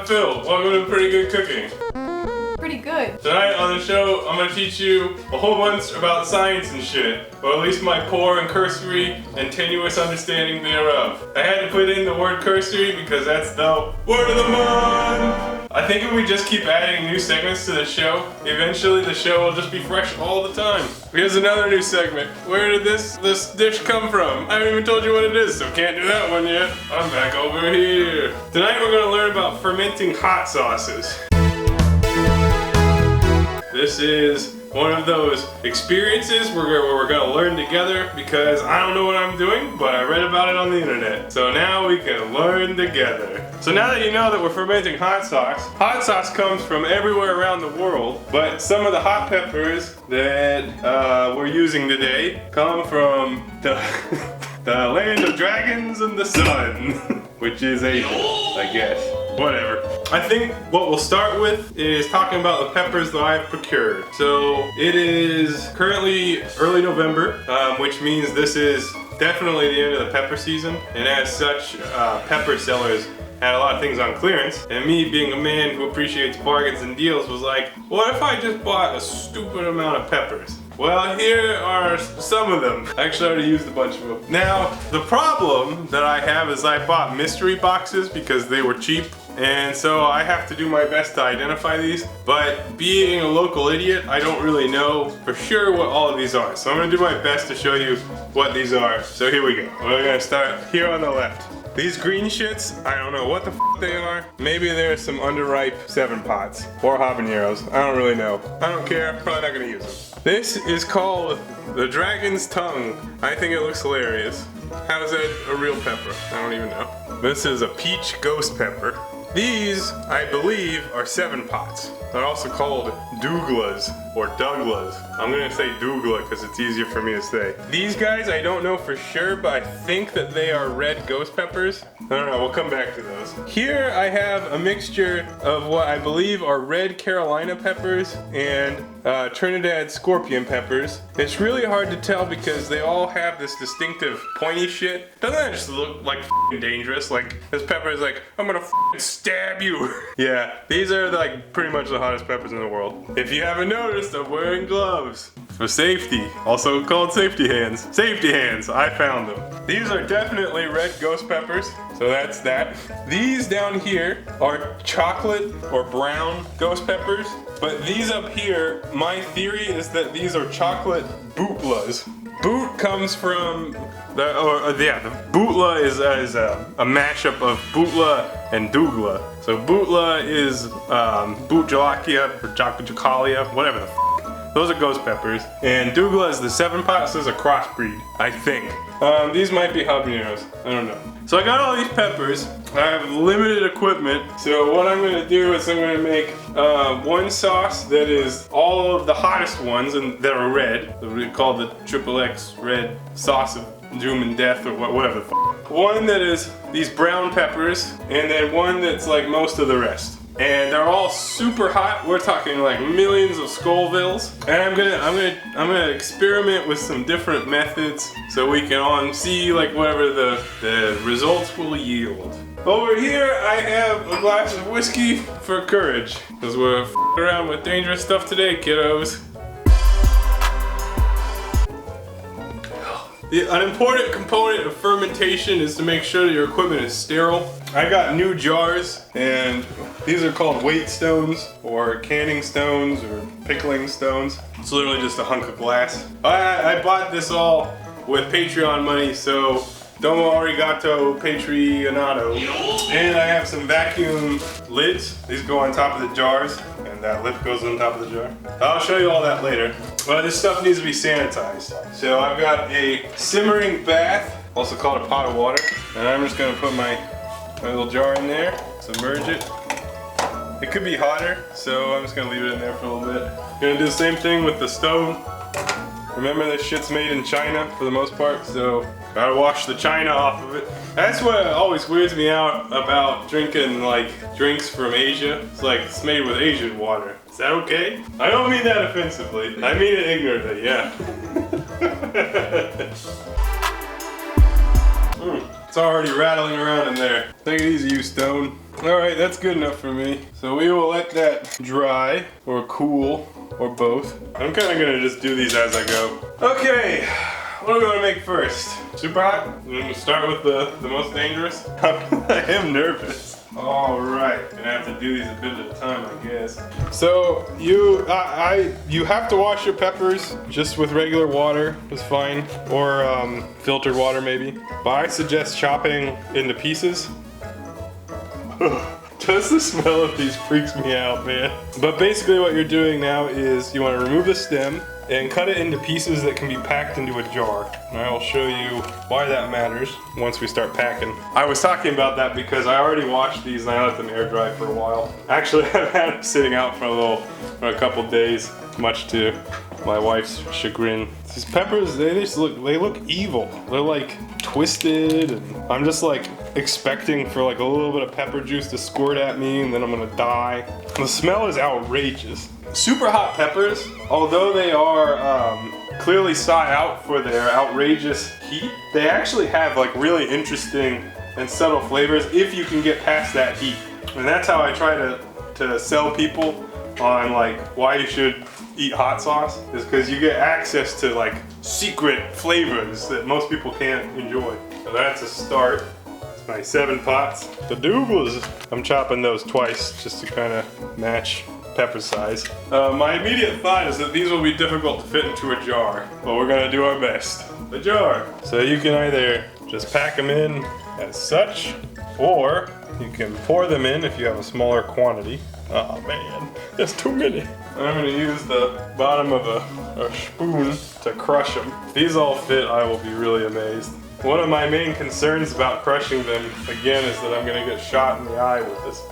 Phil. Welcome to Pretty Good Cooking. Pretty good. Tonight on the show, I'm going to teach you a whole bunch about science and shit, or at least my poor and cursory and tenuous understanding thereof. I had to put in the word cursory because that's the word of the month! I think if we just keep adding new segments to the show, eventually the show will just be fresh all the time. Here's another new segment. Where did this dish come from? I haven't even told you what it is, so can't do that one yet. I'm back over here. Tonight we're going to learn about fermenting hot sauces. This is one of those experiences where we're going to learn together because I don't know what I'm doing, but I read about it on the internet. So now we can learn together. So now that you know that we're fermenting hot sauce comes from everywhere around the world, but some of the hot peppers that we're using today come from the, the land of dragons and the sun, which is Asia, I guess. Whatever. I think what we'll start with is talking about the peppers that I've procured. So it is currently early November, which means this is definitely the end of the pepper season. And as such, pepper sellers had a lot of things on clearance. And me being a man who appreciates bargains and deals was like, what if I just bought a stupid amount of peppers? Well, here are some of them. I actually already used a bunch of them. Now, the problem that I have is I bought mystery boxes because they were cheap. And so I have to do my best to identify these, but being a local idiot, I don't really know for sure what all of these are. So I'm gonna do my best to show you what these are. So here we go. We're gonna start here on the left. These green shits, I don't know what the f they are. Maybe they're some underripe 7-pots or habaneros. I don't really know. I don't care, I'm probably not gonna use them. This is called the dragon's tongue. I think it looks hilarious. How is that a real pepper? I don't even know. This is a peach ghost pepper. These, I believe, are 7-pots. They're also called Douglas or Douglas. I'm gonna say Douglas because it's easier for me to say. These guys, I don't know for sure, but I think that they are red ghost peppers. I don't know, we'll come back to those. Here I have a mixture of what I believe are red Carolina peppers and Trinidad scorpion peppers. It's really hard to tell because they all have this distinctive pointy shit. Doesn't that just look like f***ing dangerous? Like, this pepper is like, I'm gonna f***ing stab you. Yeah, these are like pretty much the hottest peppers in the world. If you haven't noticed, I'm wearing gloves for safety, also called safety hands. Safety hands, I found them. These are definitely red ghost peppers, so that's that. These down here are chocolate or brown ghost peppers, but these up here, my theory is that these are chocolate bootlas. Boot comes from the bootla is a mashup of bootla and dougla. So bootla is boot jalakia or jalakia, whatever the f***. Those are ghost peppers. And dougla is the 7-pot, so it's a crossbreed, I think. These might be habaneros, I don't know. So I got all these peppers. I have limited equipment, so what I'm gonna do is I'm gonna make one sauce that is all of the hottest ones and that are red. We call the XXX red sauce of doom and death or whatever the f***. One that is these brown peppers, and then one that's like most of the rest. And they're all super hot. We're talking like millions of Scovilles. And I'm gonna experiment with some different methods so we can all see like whatever the results will yield. Over here I have a glass of whiskey for courage, because we're f***ing around with dangerous stuff today, kiddos. An important component of fermentation is to make sure that your equipment is sterile. I got new jars, and these are called weight stones, or canning stones, or pickling stones. It's literally just a hunk of glass. I bought this all with Patreon money, so domo arigato Patreonato. And I have some vacuum lids. These go on top of the jars, and that lid goes on top of the jar. I'll show you all that later. But this stuff needs to be sanitized. So I've got a simmering bath, also called a pot of water, and I'm just gonna put my little jar in there, submerge it. It could be hotter, so I'm just gonna leave it in there for a little bit. Gonna do the same thing with the stove. Remember, this shit's made in China for the most part, so gotta wash the China off of it. That's what always weirds me out about drinking like drinks from Asia. It's like it's made with Asian water. Is that okay? I don't mean that offensively. I mean it ignorantly, yeah. It's already rattling around in there. Take it easy, you stone. Alright, that's good enough for me. So we will let that dry, or cool, or both. I'm kind of gonna just do these as I go. Okay, what do we want to make first? Super hot? I'm gonna start with the most dangerous. I am nervous. Alright, gonna have to do these a bit at a time, I guess. So you have to wash your peppers just with regular water is fine, or filtered water maybe. But I suggest chopping into pieces. Just the smell of these freaks me out, man. But basically what you're doing now is you want to remove the stem and cut it into pieces that can be packed into a jar. And I will show you why that matters once we start packing. I was talking about that because I already washed these and I let them air dry for a while. Actually, I've had them sitting out for a couple days, much to my wife's chagrin. These peppers, they look evil. They're like twisted, and I'm just like expecting for like a little bit of pepper juice to squirt at me and then I'm gonna die. The smell is outrageous. Super hot peppers, although they are clearly sought out for their outrageous heat, they actually have like really interesting and subtle flavors if you can get past that heat. And that's how I try to sell people on like why you should eat hot sauce, is because you get access to like secret flavors that most people can't enjoy. So that's a start. It's my 7 pots. The doubles, I'm chopping those twice just to kind of match pepper size. My immediate thought is that these will be difficult to fit into a jar, but we're gonna do our best. The jar. So you can either just pack them in as such, or you can pour them in if you have a smaller quantity. Oh man, there's too many. I'm gonna use the bottom of a spoon to crush them. If these all fit, I will be really amazed. One of my main concerns about crushing them, again, is that I'm gonna get shot in the eye with this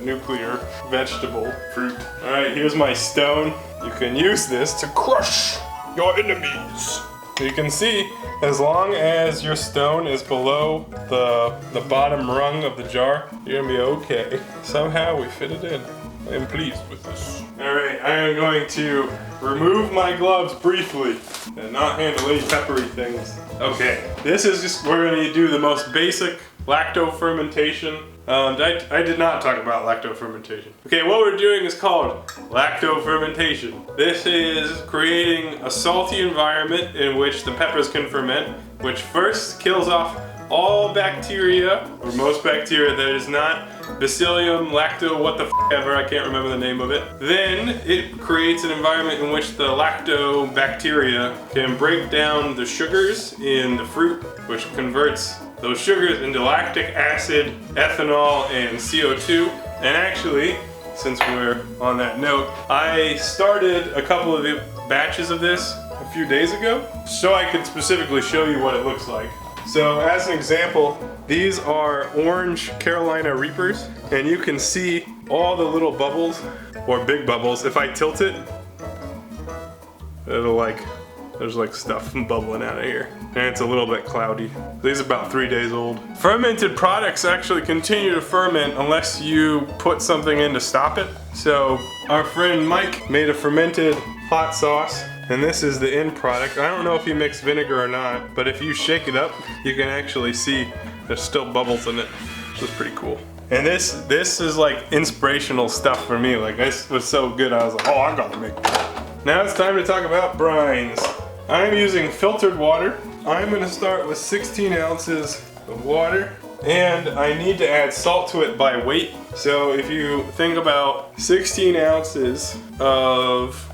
nuclear vegetable fruit. Alright, here's my stone. You can use this to crush your enemies. You can see, as long as your stone is below the bottom rung of the jar, you're gonna be okay. Somehow we fit it in. I am pleased with this. Alright, I am going to remove my gloves briefly and not handle any peppery things. Okay, this is just, we're going to do the most basic lacto-fermentation. I did not talk about lacto-fermentation. Okay, what we're doing is called lacto-fermentation. This is creating a salty environment in which the peppers can ferment, which first kills off all bacteria, or most bacteria that is not Bacillium, lacto, what the f ever, I can't remember the name of it. Then it creates an environment in which the lactobacteria can break down the sugars in the fruit, which converts those sugars into lactic acid, ethanol, and CO2. And actually, since we're on that note, I started a couple of batches of this a few days ago, so I could specifically show you what it looks like. So as an example, these are orange Carolina Reapers, and you can see all the little bubbles, or big bubbles. If I tilt it, it'll there's like stuff bubbling out of here. And it's a little bit cloudy. These are about 3 days old. Fermented products actually continue to ferment unless you put something in to stop it. So our friend Mike made a fermented hot sauce, and this is the end product. I don't know if he mixed vinegar or not, but if you shake it up, you can actually see there's still bubbles in it, which is pretty cool. And this is like inspirational stuff for me. Like, this was so good, I was like, oh, I gotta make that. Now it's time to talk about brines. I'm using filtered water. I'm gonna start with 16 ounces of water, and I need to add salt to it by weight. So if you think about 16 ounces of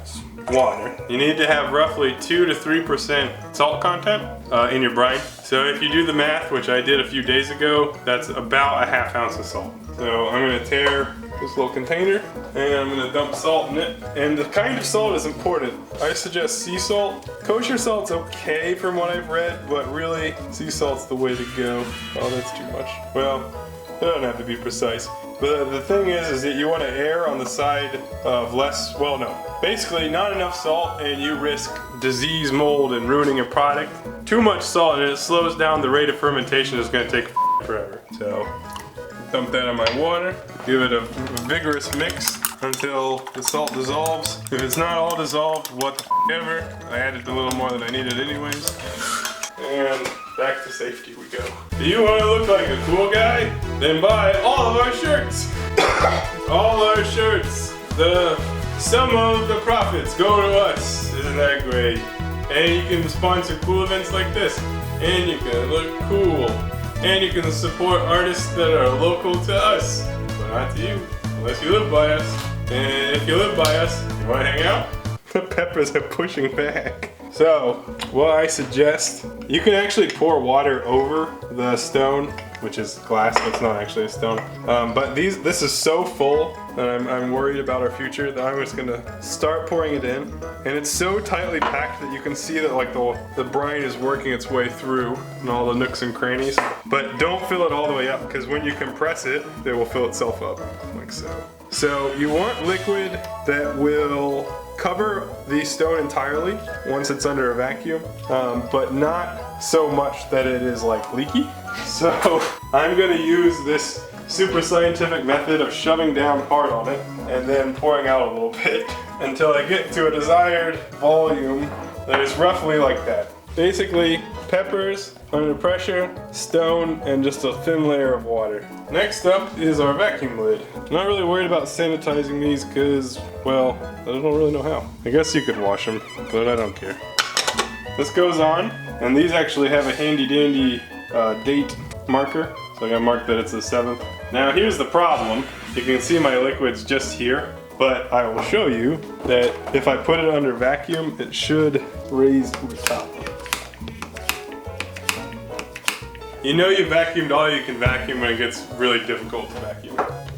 water, you need to have roughly 2 to 3% salt content in your brine. So if you do the math, which I did a few days ago, that's about a ½ ounce of salt. So I'm gonna tear this little container and I'm gonna dump salt in it. And the kind of salt is important. I suggest sea salt. Kosher salt's okay from what I've read, but really sea salt's the way to go. Oh, that's too much. Well, it doesn't have to be precise. But the thing is that you want to err on the side of less, well, no. Basically, not enough salt and you risk disease, mold, and ruining your product. Too much salt and it slows down the rate of fermentation. It's going to take forever. So, dump that in my water. Give it a vigorous mix until the salt dissolves. If it's not all dissolved, what the ever. I added a little more than I needed anyways. And back to safety we go. Do you want to look like a cool guy? Then buy all of our shirts. All our shirts. Some of the profits go to us. Isn't that great? And you can sponsor cool events like this. And you can look cool. And you can support artists that are local to us. But not to you, unless you live by us. And if you live by us, you want to hang out? The peppers are pushing back. So, what I suggest, you can actually pour water over the stone, which is glass, it's not actually a stone. But this is so full that I'm worried about our future that I'm just gonna start pouring it in. And it's so tightly packed that you can see that like the brine is working its way through and all the nooks and crannies. But don't fill it all the way up, because when you compress it, it will fill itself up, like so. So you want liquid that will cover the stone entirely once it's under a vacuum, but not so much that it is like leaky. So I'm gonna use this super scientific method of shoving down hard on it and then pouring out a little bit until I get to a desired volume that is roughly like that. Basically, peppers under pressure, stone, and just a thin layer of water. Next up is our vacuum lid. I'm not really worried about sanitizing these because, well, I don't really know how. I guess you could wash them, but I don't care. This goes on, and these actually have a handy dandy date marker. So I gotta mark that it's the 7th. Now here's the problem. You can see my liquid's just here, but I will show you that if I put it under vacuum, it should raise to the top. You know you vacuumed all you can vacuum when it gets really difficult to vacuum.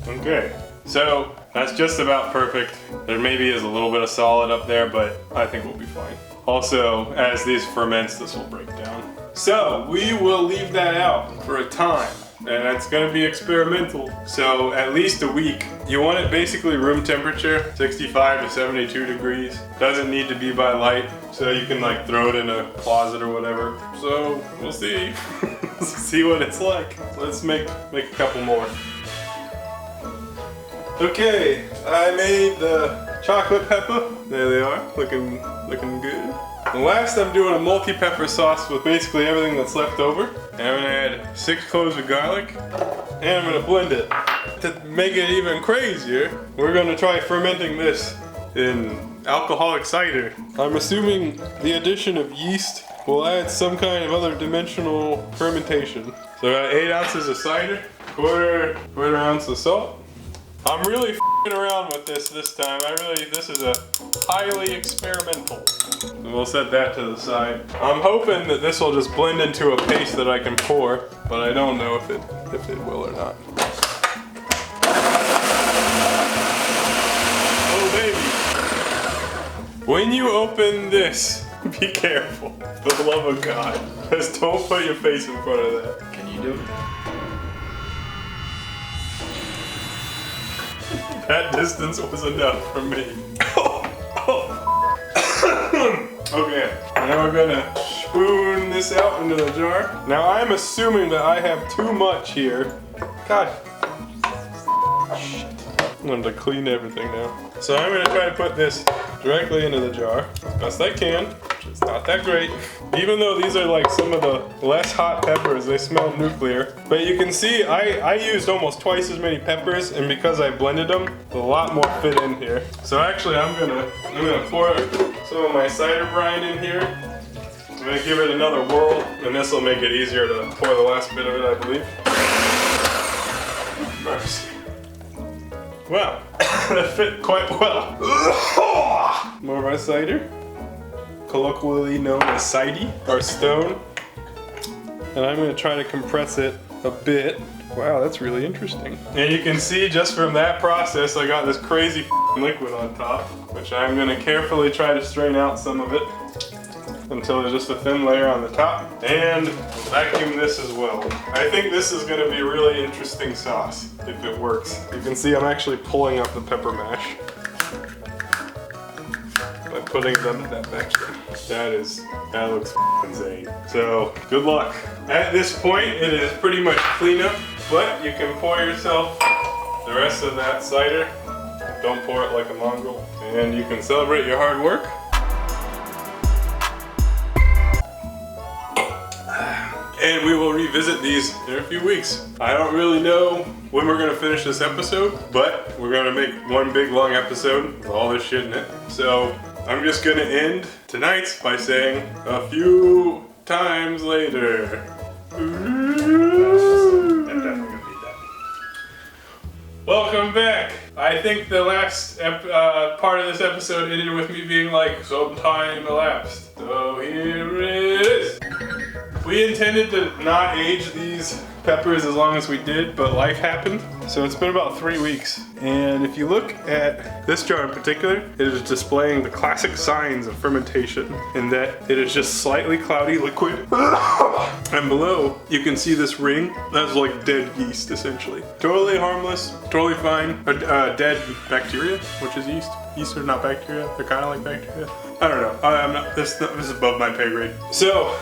Okay, so that's just about perfect. There maybe is a little bit of solid up there, but I think we'll be fine. Also, as these ferments, this will break down. So we will leave that out for a time, and it's gonna be experimental. So at least a week. You want it basically room temperature, 65 to 72 degrees. Doesn't need to be by light, so you can like throw it in a closet or whatever. So we'll see. See what it's like. Let's make a couple more. Okay, I made the chocolate pepper. There they are, looking good. And last I'm doing a multi-pepper sauce with basically everything that's left over. And I'm gonna add 6 cloves of garlic, and I'm gonna blend it. To make it even crazier, we're gonna try fermenting this in alcoholic cider. I'm assuming the addition of yeast will add some kind of other dimensional fermentation. So I got 8 ounces of cider, quarter ounce of salt. I'm really f***ing around with this time. This is a highly experimental. And we'll set that to the side. I'm hoping that this will just blend into a paste that I can pour, but I don't know if it will or not. Oh baby. When you open this, be careful, for the love of God. Just don't put your face in front of that. Can you do it? That distance was enough for me. Okay, now we're gonna spoon this out into the jar. Now I'm assuming that I have too much here. God. Shit. I'm gonna have to clean everything now. So I'm gonna try to put this directly into the jar as best I can. It's not that great. Even though these are like some of the less hot peppers, they smell nuclear. But you can see I used almost twice as many peppers, and because I blended them, a lot more fit in here. So actually I'm gonna pour some of my cider brine in here. I'm gonna give it another whirl, and this will make it easier to pour the last bit of it, I believe. Mercy. Wow, that fit quite well. More of our cider, colloquially known as cider, or stone. And I'm gonna try to compress it a bit. Wow, that's really interesting. And you can see just from that process, I got this crazy liquid on top, which I'm gonna carefully try to strain out some of it until there's just a thin layer on the top, and vacuum this as well. I think this is gonna be a really interesting sauce if it works. You can see I'm actually pulling up the pepper mash by putting it under that vacuum. That looks insane. So good luck. At this point, it is pretty much cleanup, but you can pour yourself the rest of that cider. Don't pour it like a mongrel, and you can celebrate your hard work. and we will revisit these in a few weeks. I don't really know when we're gonna finish this episode, but we're gonna make one big long episode with all this shit in it. So I'm just gonna end tonight by saying a few times later. Welcome back. I think the last part of this episode ended with me being like, some time elapsed. So here it is. We intended to not age these peppers as long as we did, but life happened. So it's been about 3 weeks. And if you look at this jar in particular, it is displaying the classic signs of fermentation in that it is just slightly cloudy liquid. And below, you can see this ring. That's like dead yeast, essentially. Totally harmless, totally fine. Dead bacteria, which is yeast. Yeast are not bacteria, they're kind of like bacteria. I don't know, I'm not, this is above my pay grade. So,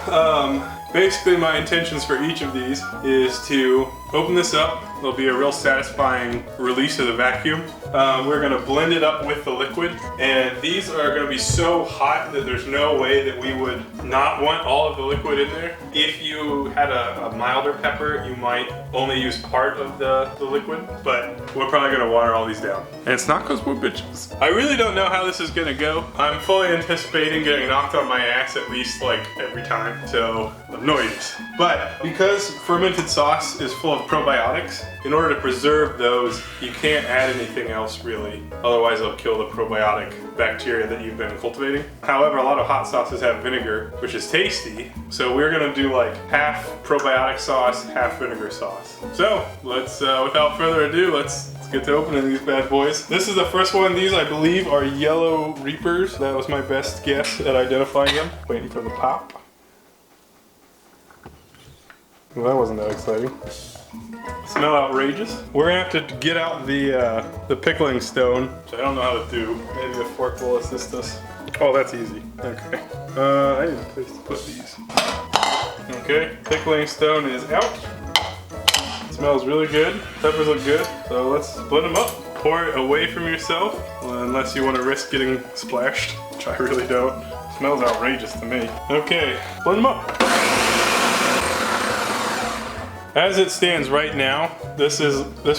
basically my intentions for each of these is to open this up. There'll be a real satisfying release of the vacuum. We're gonna blend it up with the liquid, and these are gonna be so hot that there's no way that we would not want all of the liquid in there. If you had a milder pepper, you might only use part of the liquid, but we're probably gonna water all these down. And it's not because we're bitches. I really don't know how this is gonna go. I'm fully anticipating getting knocked on my ass at least like every time, so I'm noise. But because fermented sauce is full of probiotics, in order to preserve those, you can't add anything else really. Otherwise it'll kill the probiotic bacteria that you've been cultivating. However, a lot of hot sauces have vinegar, which is tasty. So we're gonna do like half probiotic sauce, half vinegar sauce. So let's, without further ado, let's get to opening these bad boys. This is the first one. These, I believe, are yellow reapers. That was my best guess at identifying them. Waiting for the pop. Well, that wasn't that exciting. Smell outrageous. We're gonna have to get out the pickling stone, which I don't know how to do. Maybe a fork will assist us. Oh, that's easy. Okay. I need a place to put these. Okay, pickling stone is out. It smells really good. Peppers look good. So let's blend them up. Pour it away from yourself, unless you want to risk getting splashed, which I really don't. It smells outrageous to me. Okay, blend them up. As it stands right now, this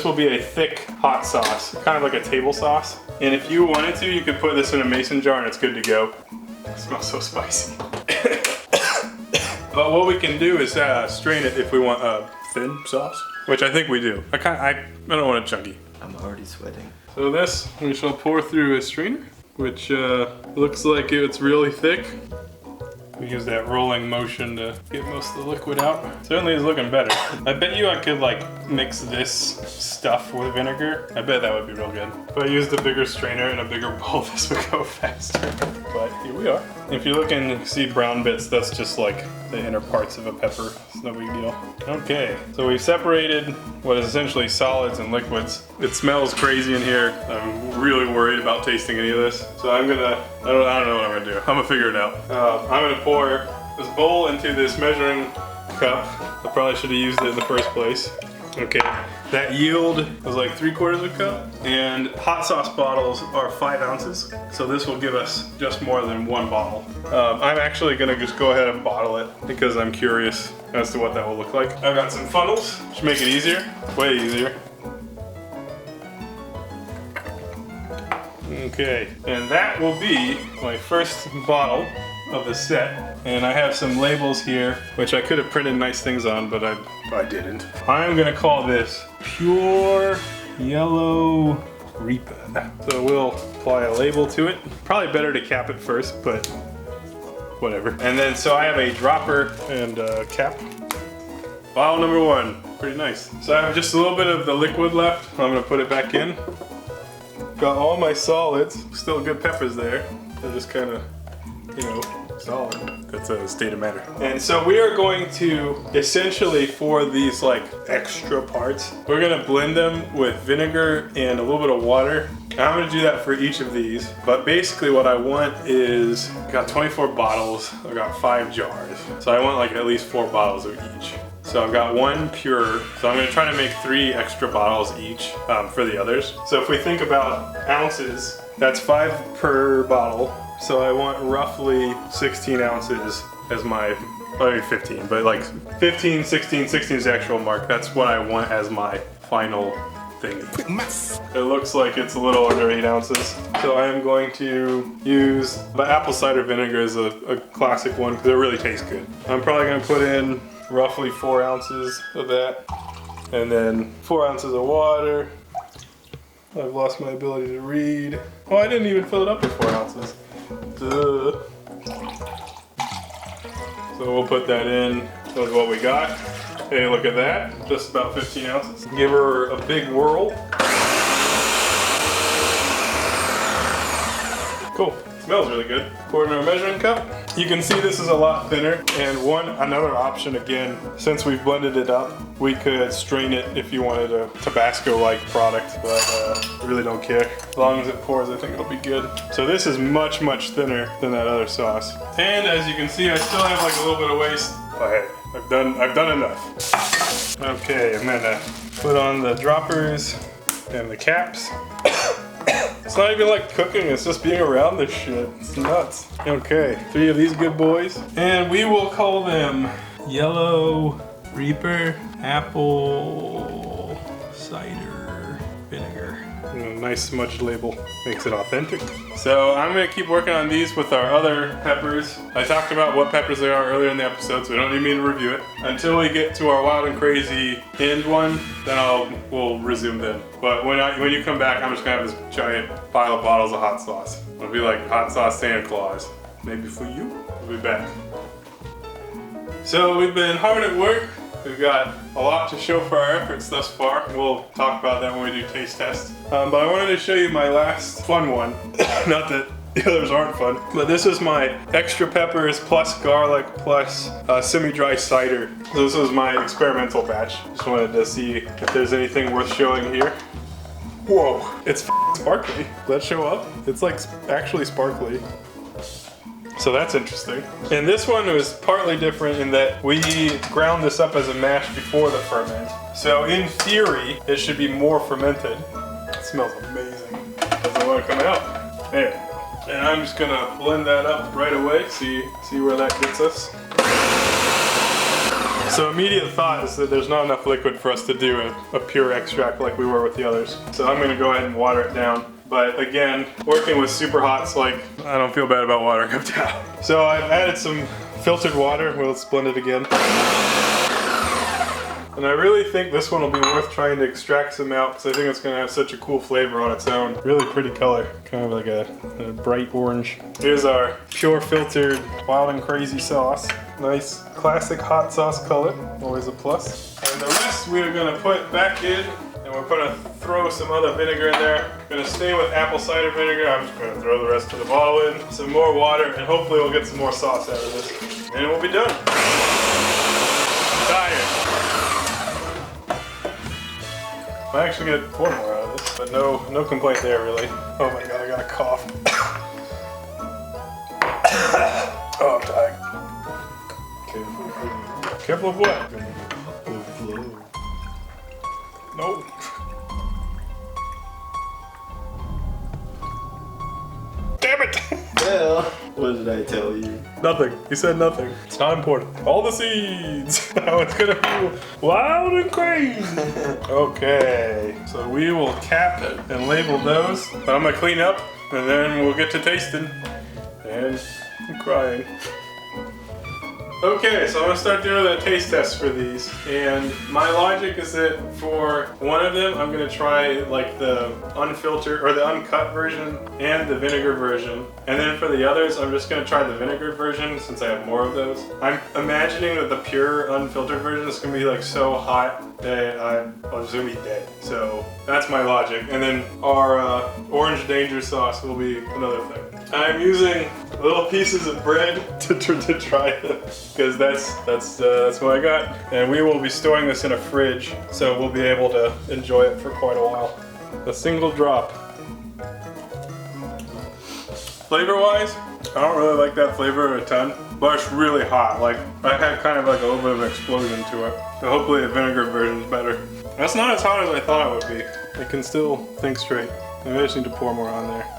will be a thick hot sauce, kind of like a table sauce. And if you wanted to, you could put this in a mason jar and it's good to go. It smells so spicy. But what we can do is strain it if we want a thin sauce, which I think we do. I don't want it chunky. I'm already sweating. So this we shall pour through a strainer, which looks like it's really thick. We use that rolling motion to get most of the liquid out. Certainly is looking better. I bet you I could like mix this stuff with vinegar. I bet that would be real good. If I used a bigger strainer and a bigger bowl, this would go faster. But here we are. If you're looking to see brown bits, that's just like the inner parts of a pepper. It's no big deal. Okay, so we've separated what is essentially solids and liquids. It smells crazy in here. I'm really worried about tasting any of this. So I don't know what I'm gonna do. I'm gonna figure it out. I'm gonna pour this bowl into this measuring cup. I probably should have used it in the first place. Okay, that yield was like 3/4 cup, and hot sauce bottles are 5 ounces, so this will give us just more than 1 bottle. I'm actually gonna just go ahead and bottle it because I'm curious as to what that will look like. I've got some funnels, which make it easier, way easier. Okay, and that will be my first bottle of the set. And I have some labels here, which I could have printed nice things on, but I didn't. I'm gonna call this Pure Yellow Reaper. So we'll apply a label to it. Probably better to cap it first, but whatever. And then, so I have a dropper and a cap. Bottle number 1, pretty nice. So I have just a little bit of the liquid left. I'm gonna put it back in. Got all my solids, still good peppers there. They're just kind of, you know, solid. That's a state of matter. And so we are going to, essentially for these like extra parts, we're gonna blend them with vinegar and a little bit of water. And I'm gonna do that for each of these. But basically what I want is, I got 24 bottles, I've got 5 jars. So I want like at least 4 bottles of each. So I've got 1 pure, so I'm gonna try to make 3 extra bottles each for the others. So if we think about ounces, that's 5 per bottle. So I want roughly 16 ounces as my, maybe 15, but like 15, 16 is the actual mark. That's what I want as my final thing. It looks like it's a little under 8 ounces. So I am going to use the apple cider vinegar is a classic one because it really tastes good. I'm probably going to put in roughly 4 ounces of that, and then 4 ounces of water. I've lost my ability to read. Oh, I didn't even fill it up with 4 ounces. Duh. So we'll put that in with what we got. Hey, look at that. Just about 15 ounces. Give her a big whirl. Cool. Smells really good. Pour it in our measuring cup. You can see this is a lot thinner. And another option again, since we've blended it up, we could strain it if you wanted a Tabasco-like product, but I really don't care. As long as it pours, I think it'll be good. So this is much thinner than that other sauce. And as you can see, I still have like a little bit of waste. But hey, I've done enough. Okay, I'm gonna put on the droppers and the caps. It's not even like cooking, it's just being around this shit. It's nuts. Okay, 3 of these good boys. And we will call them Yellow Reaper Apple Cider Vinegar. Nice smudged label. Makes it authentic. So I'm gonna keep working on these with our other peppers. I talked about what peppers they are earlier in the episode, so we don't need me to review it. Until we get to our wild and crazy end one, then we'll resume them. But when you come back, I'm just gonna have this giant pile of bottles of hot sauce. It'll be like hot sauce Santa Claus. Maybe for you. We'll be back. So we've been hard at work. We've got a lot to show for our efforts thus far. We'll talk about that when we do taste tests. But I wanted to show you my last fun one. Not that the others aren't fun, but this is my extra peppers plus garlic plus semi-dry cider. So this was my experimental batch. Just wanted to see if there's anything worth showing here. Whoa, it's sparkly. Let's show up. It's like actually sparkly. So that's interesting. And this one was partly different in that we ground this up as a mash before the ferment. So in theory, it should be more fermented. It smells amazing. Doesn't want to come out. There. And I'm just gonna blend that up right away, see where that gets us. So immediate thought is that there's not enough liquid for us to do a pure extract like we were with the others. So I'm gonna go ahead and water it down. But again, working with super hots, like, I don't feel bad about watering them down. So I've added some filtered water. Let's blend it again. And I really think this one will be worth trying to extract some out because I think it's going to have such a cool flavor on its own. Really pretty color, kind of like a bright orange. Here's our pure filtered wild and crazy sauce. Nice classic hot sauce color, always a plus. And the rest we are going to put back in. And we're going to throw some other vinegar in there. Going to stay with apple cider vinegar. I'm just going to throw the rest of the bottle in. Some more water, and hopefully we'll get some more sauce out of this. And we'll be done. I'm tired. I actually get 4 more out of this, but no complaint there really. Oh my god, I got a cough. Oh, I'm tired. Careful of what? Nope. Damn it! Well, what did I tell you? Nothing. You said nothing. It's not important. All the seeds! Now it's gonna be wild and crazy! Okay, so we will cap and label those. I'm gonna clean up and then we'll get to tasting. And I'm crying. Okay, so I'm gonna start doing a taste test for these, and my logic is that for one of them, I'm gonna try like the unfiltered or the uncut version and the vinegar version, and then for the others, I'm just gonna try the vinegar version since I have more of those. I'm imagining that the pure unfiltered version is gonna be like so hot that I'm just gonna be dead. So that's my logic, and then our orange danger sauce will be another thing. I'm using little pieces of bread to try this because that's what I got, and we will be storing this in a fridge, so we'll be able to enjoy it for quite a while. A single drop. Flavor-wise, I don't really like that flavor a ton, but it's really hot. Like I had kind of like a little bit of an explosion to it. So hopefully the vinegar version is better. That's not as hot as I thought it would be. I can still think straight. Maybe I just need to pour more on there.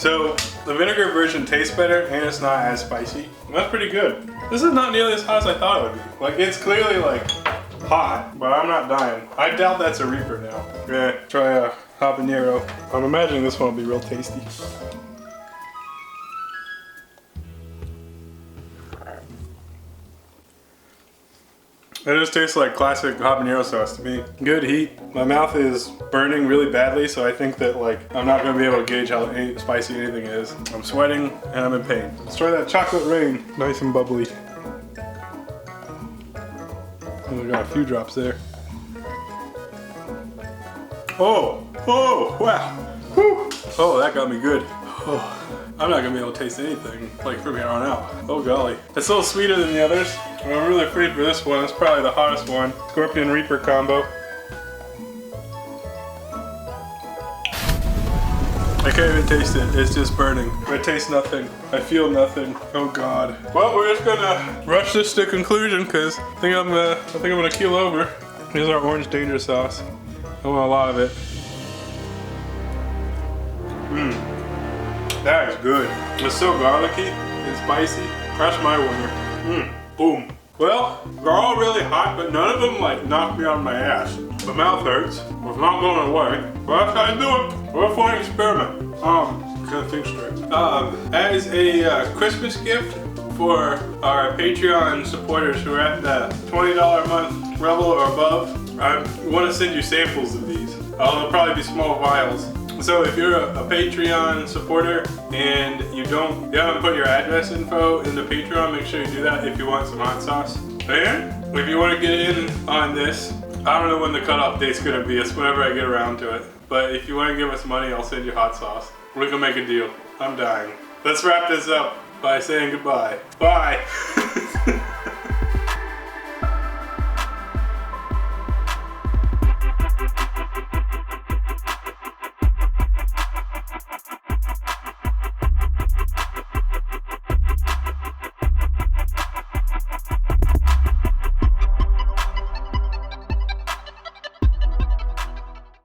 So the vinegar version tastes better and it's not as spicy. That's pretty good. This is not nearly as hot as I thought it would be. Like it's clearly like hot, but I'm not dying. I doubt that's a Reaper now. Yeah, try a habanero. I'm imagining this one will be real tasty. It just tastes like classic habanero sauce to me. Good heat. My mouth is burning really badly, so I think that like I'm not gonna be able to gauge how spicy anything is. I'm sweating and I'm in pain. Let's try that chocolate rain. Nice and bubbly. Oh, we got a few drops there. Oh, wow. Whew. Oh, that got me good. Oh, I'm not gonna be able to taste anything like from here on out. Oh golly. It's a little sweeter than the others. I'm really afraid for this one. It's probably the hottest one. Scorpion Reaper combo. I can't even taste it. It's just burning. I taste nothing. I feel nothing. Oh God. Well, we're just gonna rush this to conclusion because I think I'm gonna keel over. Here's our orange danger sauce. I want a lot of it. That is good. It's so garlicky and spicy. That's my winner. Boom. Well, they're all really hot, but none of them like knock me on my ass. My mouth hurts. It's not going away. But that's how I do it. What a fun experiment. Can't think straight. As a Christmas gift for our Patreon supporters who are at the $20 a month level or above, I want to send you samples of these. They'll probably be small vials. So if you're a Patreon supporter and you haven't put your address info in the Patreon, make sure you do that if you want some hot sauce. And if you want to get in on this, I don't know when the cutoff date's gonna be. It's whenever I get around to it. But if you want to give us money, I'll send you hot sauce. We can make a deal. I'm dying. Let's wrap this up by saying goodbye. Bye.